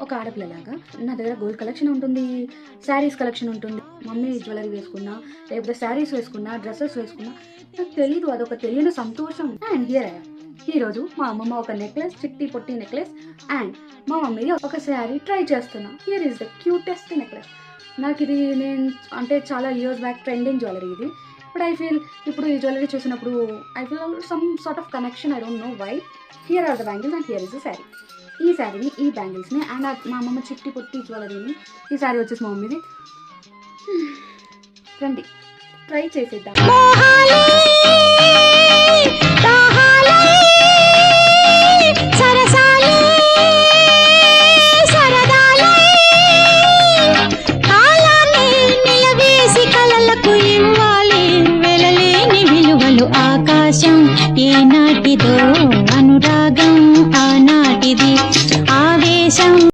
ఒక ఆడపిల్లలాగా నా దగ్గర గోల్డ్ కలెక్షన్ ఉంటుంది, శారీస్ కలెక్షన్ ఉంటుంది. మమ్మీ జ్యువెలరీ వేసుకున్నా, లేకపోతే శారీస్ వేసుకున్నా, డ్రెస్సెస్ వేసుకున్నా నాకు తెలీదు, అదొక తెలియని సంతోషం. అండ్ హియర్ అయ్యా ఈరోజు మా అమ్మమ్మ ఒక నెక్లెస్, చిట్టి పొట్టి నెక్లెస్, అండ్ మా మమ్మీది ఒక శారీ ట్రై చేస్తున్నా. Here is the cutest necklace. నాకు ఇది నేను అంటే చాలా ఇయర్స్ బ్యాక్ ట్రెండింగ్ జ్యువెలరీ ఇది. బట్ ఐ ఫీల్ ఇప్పుడు ఈ జ్యువెలరీ చూసినప్పుడు I feel some sort of connection. I don't know why. Here are the bangles and here is the sari. ఈ శారీని, ఈ బ్యాంగిల్స్ని అండ్ మా అమ్మమ్మ చిట్టి పొట్టి జ్యువెలరీని, ఈ శారీ వచ్చేసి మా మమ్మీది. రండి ట్రై చేసేద్దాం.